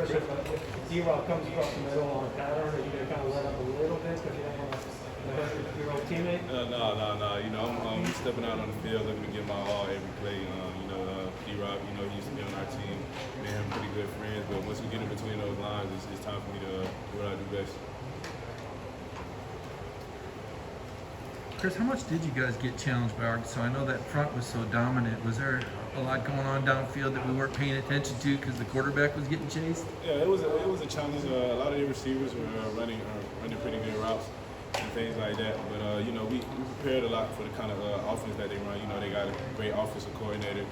Chris, if D-Rob comes across the middle on a pattern, are you going to kind of let up a little bit because you don't want to hurt your own teammate? No. You know, I'm stepping out on the field, looking to give my all every play. D-Rob, you know, he used to be on our team. Me and him pretty good friends, but once we get in between those lines, it's time for me to do what I do best. Chris, how much did you guys get challenged by Arkansas? I know that front was so dominant. Was there a lot going on downfield that we weren't paying attention to because the quarterback was getting chased? Yeah, it was a challenge. A lot of the receivers were running pretty good routes and things like that. But you know, we prepared a lot for the kind of offense that they run. You know, they got a great offensive coordinator,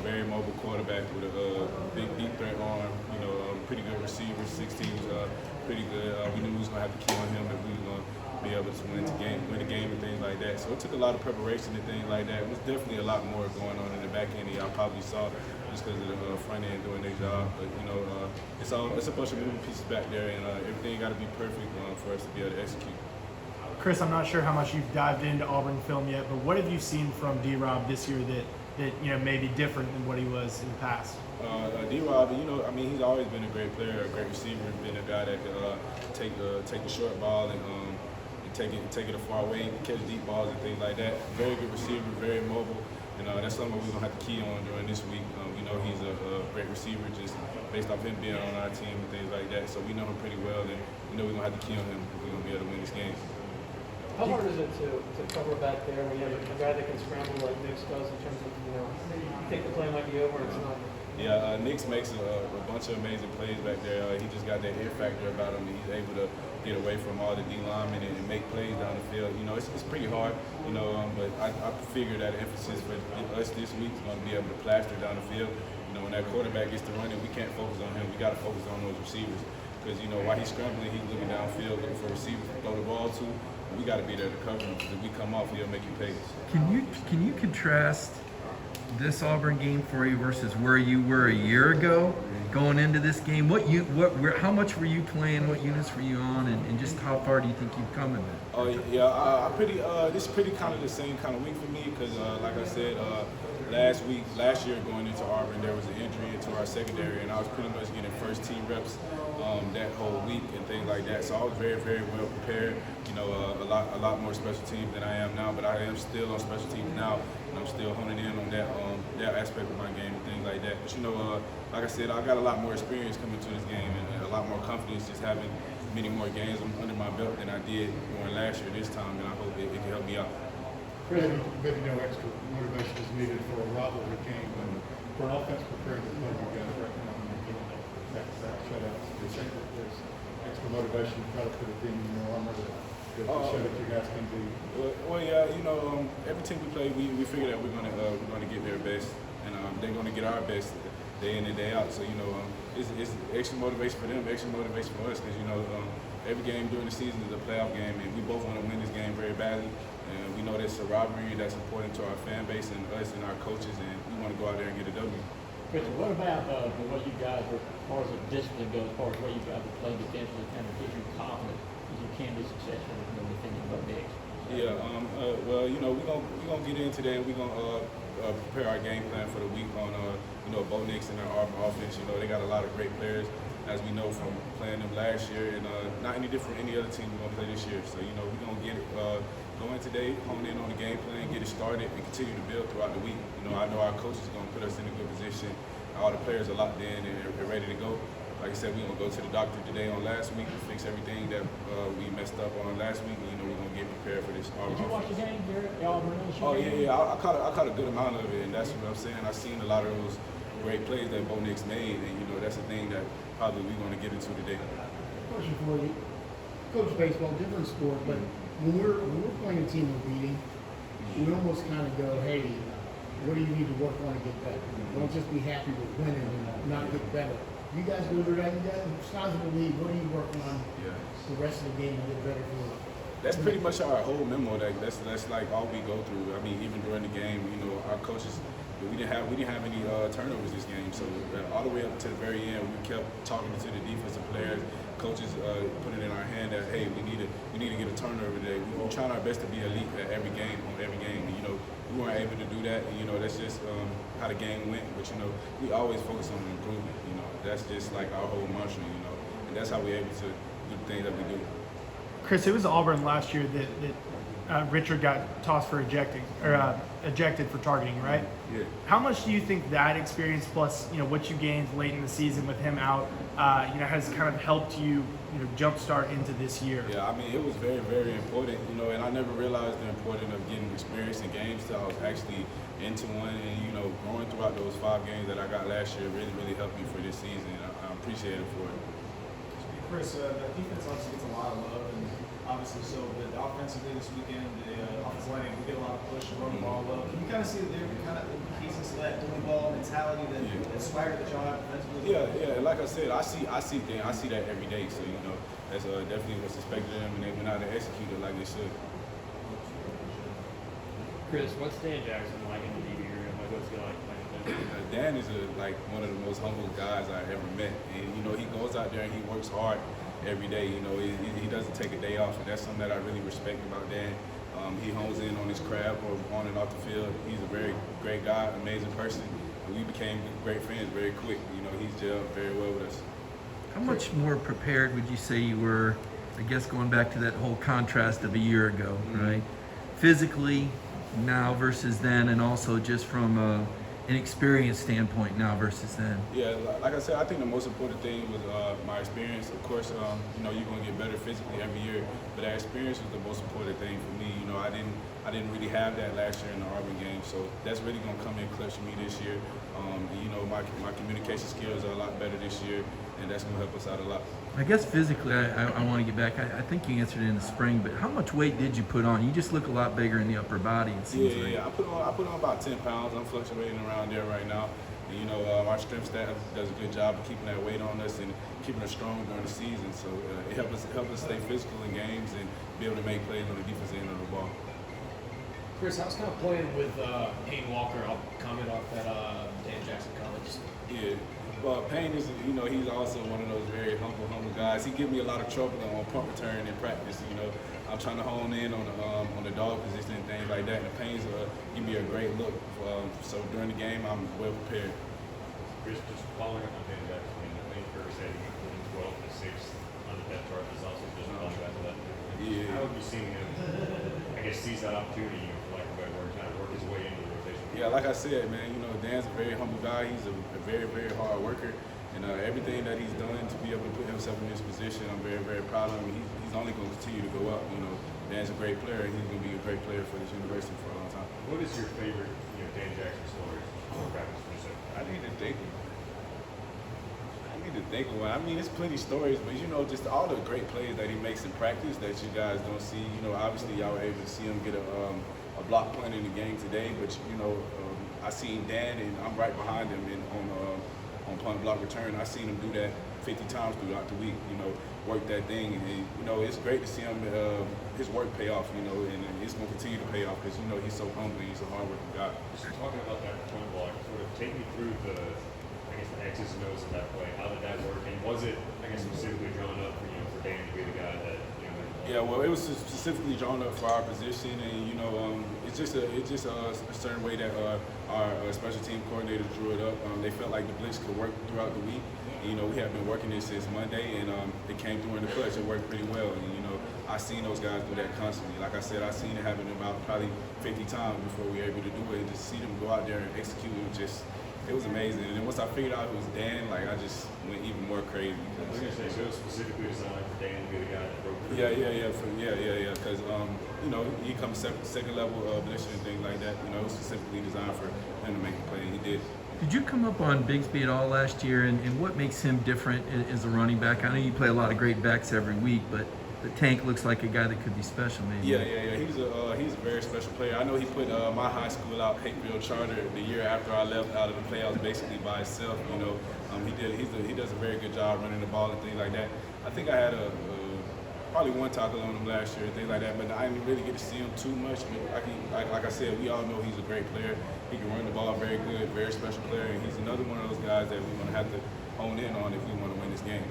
very mobile quarterback with a big deep threat arm. You know, pretty good receivers. 16 was pretty good. We knew we was gonna have to key on him if we was gonna be able to win the game and things like that. So it took a lot of preparation and things like that. It was definitely a lot more going on in the back end than y'all probably saw just because of the front end doing their job. But you know, it's a bunch of moving pieces back there, and everything got to be perfect for us to be able to execute. Chris, I'm not sure how much you've dived into Auburn film yet, but what have you seen from D-Rob this year that you know may be different than what he was in the past? D-Rob, you know, I mean, he's always been a great player, a great receiver, been a guy that could take the short ball and take it a far way, catch deep balls and things like that. Very good receiver, very mobile, and that's something we're gonna have to key on during this week. We know he's a great receiver just based off him being on our team and things like that. So we know him pretty well, and we know we're gonna have to key on him if we're gonna be able to win this game. How hard is it to cover back there when you have a guy that can scramble like Nix does in terms of, you know, you think the play might be over, it's not? Yeah, Nix makes a bunch of amazing plays back there. He just got that hit factor about him. He's able to get away from all the D linemen and make plays down the field. You know, it's pretty hard, you know, but I figure that emphasis for us this week is going to be able to plaster down the field. You know, when that quarterback gets to running, we can't focus on him. We got to focus on those receivers because, you know, while he's scrambling, he's looking downfield, looking for receivers to throw the ball to. We got to be there to cover him because if we come off, he'll make you pay. Can you contrast this Auburn game for you versus where you were a year ago going into this game? How much were you playing? What units were you on? And just how far do you think you've come in that? Oh yeah, this is pretty kind of the same kind of week for me because like I said, last year going into Auburn, there was an injury into our secondary, and I was pretty much getting first team reps that whole week and things like that. So I was very, very well prepared. You know, a lot more special teams than I am now, but I am still on special teams now, and I'm still honing in on that aspect of my game and things like that. But you know, like I said, I got a lot more experience coming to this game and a lot more confidence just having many more games under my belt than I did during last year this time, and I hope it can help me out. Maybe no extra motivation is needed for a rivalry game, but for an offense preparing to play, you guys recognize that shutouts. Do you think that there's extra motivation to try to put a team in your armor to show that you guys can be? Well, yeah, you know, every team we play, we figure that we're gonna get their best, and they're gonna get our best day in and day out. So you know, it's extra motivation for them, extra motivation for us, because you know, every game during the season is a playoff game, and we both want to win this game very badly. And we know that's a rivalry that's important to our fan base and us and our coaches, and we want to go out there and get a W. Richard, what about the way you guys are, as far as the discipline goes, as far as the way you guys are playing defensively, kind of gives you confidence that you can be successful in defending Bo Nix? Yeah, well, you know, we're gonna get in today, and we're gonna prepare our game plan for the week on you know, Bo Nix and our Auburn offense. You know, they got a lot of great players, as we know from playing them last year, and not any different from any other team we're gonna play this year. So you know, we're gonna get it going today, hone in on the game plan, get it started, and continue to build throughout the week. You know, I know our coaches are gonna put us in a good position. All the players are locked in and they're ready to go. Like I said, we're gonna go to the doctor today on last week to fix everything that we messed up on last week. And, you know, we're gonna get prepared for this. Did you watch the game, Garrett? Oh yeah. I caught a good amount of it, and that's what I'm saying. I've seen a lot of those great plays that Bo Nix made, and you know, that's the thing that probably we're gonna get into today. Question for you, coach baseball, different sport, but when we're playing a team we're beating, we almost kind of go, hey, what do you need to work on to get better? Don't just be happy with winning and not get better. You guys go through that. You guys, sizable league. What are you working on the rest of the game to get better for? That's pretty much our whole memo. That's like all we go through. I mean, even during the game, you know, our coaches, we didn't have any turnovers this game. So all the way up to the very end, we kept talking to the defensive players. Coaches put it in our hand that, hey, we need to get a turnover today. We're trying our best to be elite at every game, And, you know, we we weren't able to do that. And, you know, that's just how the game went. But, you know, we always focus on improvement. You know, that's just like our whole mantra, you know. And that's how we're able to do the things that we do. Chris, it was Auburn last year that Richard got tossed for ejected for targeting, right? Yeah. How much do you think that experience plus what you gained late in the season with him out, has kind of helped you, jumpstart into this year? Yeah, I mean, it was very, very important, you know, and I never realized the importance of getting experience in games till I was actually into one. And, you know, growing throughout those 5 games that I got last year really, really helped me for this season. I appreciate it for it. Chris, the defense obviously gets a lot of love, and obviously so, but the offensively this weekend, the offensive line, we get a lot of push and run the ball up. Can you kind of see that there kind of pieces of that dual ball mentality, that swagger that y'all have defensively? Yeah. Like I said, I see that every day. So, you know, that's definitely what's expected of them, and they went out and executed like they should. Chris, what's Dan Jackson like in the DB room? Like, what's he like playing with him? Dan is like one of the most humble guys I ever met, and you know he goes out there and he works hard every day. You know he doesn't take a day off, and that's something that I really respect about Dan. He hones in on his craft, or on and off the field. He's a very great guy, amazing person, and we became great friends very quick. You know he's gelled very well with us. How much more prepared would you say you were, I guess going back to that whole contrast of a year ago, right? Physically now versus then, and also just from an experience standpoint now versus then? Yeah, like I said, I think the most important thing was my experience. Of course, you know, you're gonna get better physically every year, but that experience was the most important thing for me. You know, I didn't really have that last year in the Auburn game, so that's really gonna come in clutch for me this year. You know, my communication skills are a lot better this year, and that's gonna help us out a lot. I guess physically, I want to get back. I think you answered it in the spring, but how much weight did you put on? You just look a lot bigger in the upper body, it seems like. Yeah. I put on about 10 pounds. I'm fluctuating around there right now. And, you know, our strength staff does a good job of keeping that weight on us and keeping us strong during the season. So it helps us stay physical in games and be able to make plays on the defensive end of the ball. Chris, how's kind of playing with Payne Walker? I'll comment off that Dan Jackson comment. Yeah. Well, Payne is, you know, he's also one of those very humble guys. He gives me a lot of trouble on punt return in practice. You know, I'm trying to hone in on the dog position and things like that. And the Payne's give me a great look. So during the game, I'm well prepared. Chris, just following up on Dan Jackson, I think Curry said he went 12 to 6 on the depth chart. Is also just following back to that. Yeah. How have you seen him, I guess, seize that opportunity, for lack of a better word, kind of work his way into the rotation? Yeah, like I said, man, you know, Dan's a very humble guy. He's a very, very hard worker. And everything that he's done to be able to put himself in this position, I'm very, very proud of him. He's only going to continue to go up. You know, Dan's a great player, and he's going to be a great player for this university for a long time. What is your favorite, Dan Jackson story from practice? I need to think of one. I mean, it's plenty of stories, but you know, just all the great plays that he makes in practice that you guys don't see. You know, obviously y'all were able to see him get a block punt in the game today, but you know, I seen Dan, and I'm right behind him on punt block return. I seen him do that 50 times throughout the week. You know, work that thing, and you know, it's great to see him his work pay off. You know, and it's going to continue to pay off because you know he's so humble, he's a hard-working guy. Just talking about that punt block, sort of take me through the X's and O's of that play. How did that work, and was it, I guess, specifically drawn up for Dan to be the guy that Yeah, well, it was specifically drawn up for our position, and you know, it's just a certain way that our special team coordinators drew it up. They felt like the blitz could work throughout the week. And, you know, we have been working this since Monday, and it came through in the clutch. It worked pretty well, and you know, I seen those guys do that constantly. Like I said, I seen it happen about probably 50 times before we were able to do it. And just see them go out there and execute it was amazing. And then once I figured out it was Dan, like I just went even more crazy. I was gonna say, so it was specifically designed for Dan to be the guy that broke through. Yeah. Because you know, he comes second level blitzer and things like that. You know, it was specifically designed for him to make the play, and he did. Did you come up on Bigsby at all last year, and what makes him different as a running back? I know you play a lot of great backs every week, but the Tank looks like a guy that could be special, maybe. Yeah. He's a very special player. I know he put my high school out, Hatefield Charter, the year after I left out of the playoffs, basically by himself. You know, he does a very good job running the ball and things like that. I think I had probably one tackle on him last year, things like that. But I didn't really get to see him too much. But like I said, we all know he's a great player. He can run the ball very good, very special player, and he's another one of those guys that we're going to have to hone in on if we want to win this game.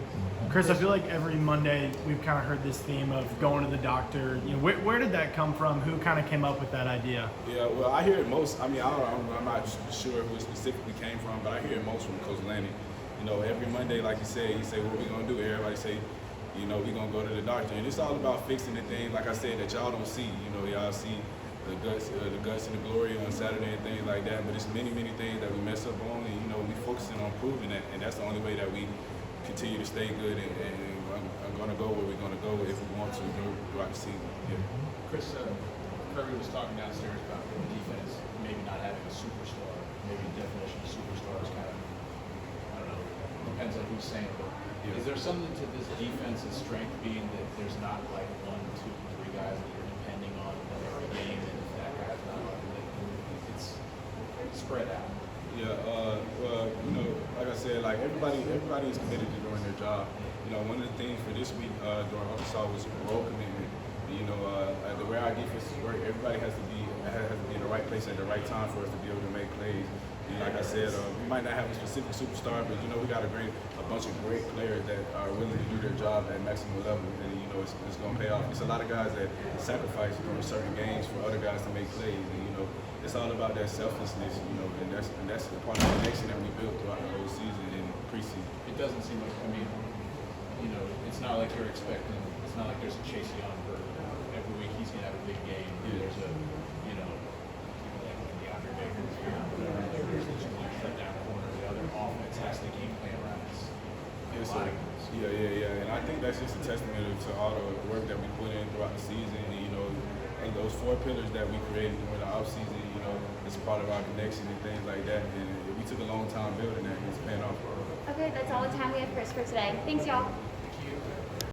Chris, I feel like every Monday we've kind of heard this theme of going to the doctor. You know, where did that come from? Who kind of came up with that idea? Yeah, well, I hear it most. I mean, I'm not sure who it specifically came from, but I hear it most from Coach Lanning. You know, every Monday, like you said, he say, "What we gonna do?" Everybody say, "You know, we gonna go to the doctor." And it's all about fixing the things, like I said, that y'all don't see. You know, y'all see the guts and the glory on Saturday and things like that. But it's many things that we mess up on, and you know, we focusing on proving that, and that's the only way that we continue to stay good and I'm gonna go where we're gonna go if we want to throughout the season. Yeah. Chris, Kirby was talking downstairs about the defense maybe not having a superstar. Maybe the definition of superstar is kind of, I don't know, depends on who's saying it. But Yeah. is there something to this defense's strength being that there's not like 1, 2, 3 guys that you're depending on every game, and if that guy's not up, it's spread out? Yeah, well, you know, like I said, like everybody is committed to doing their job. You know, one of the things for this week during Arkansas was role commitment. You know, the way our defense work, everybody has to be in the right place at the right time for us to be able to make plays. And like I said, we might not have a specific superstar, but you know, we got a bunch of great players that are willing to do their job at maximum level, and you know, it's going to pay off. It's a lot of guys that sacrifice during certain games for other guys to make plays, and you know, it's all about that selflessness, you know, and that's the part of the connection that we built throughout the whole season and preseason. It doesn't seem like, I mean, you know, it's not like you're expecting, it's not like there's a Chase Young for every week he's going to have a big game. Yeah. There's a, you know, like when DeAndre Baker's here, whatever, like there's this one shut down corner, the other offense has to game plan around this. Yeah, so, yeah, and I think that's just a testament to all the work that we put in throughout the season. And, you know, and those 4 pillars that we created during the offseason, you know, it's part of our connection and things like that. And we took a long time building that, and it's paying off. Okay, that's all the time we have, Chris, for today. Thanks, y'all.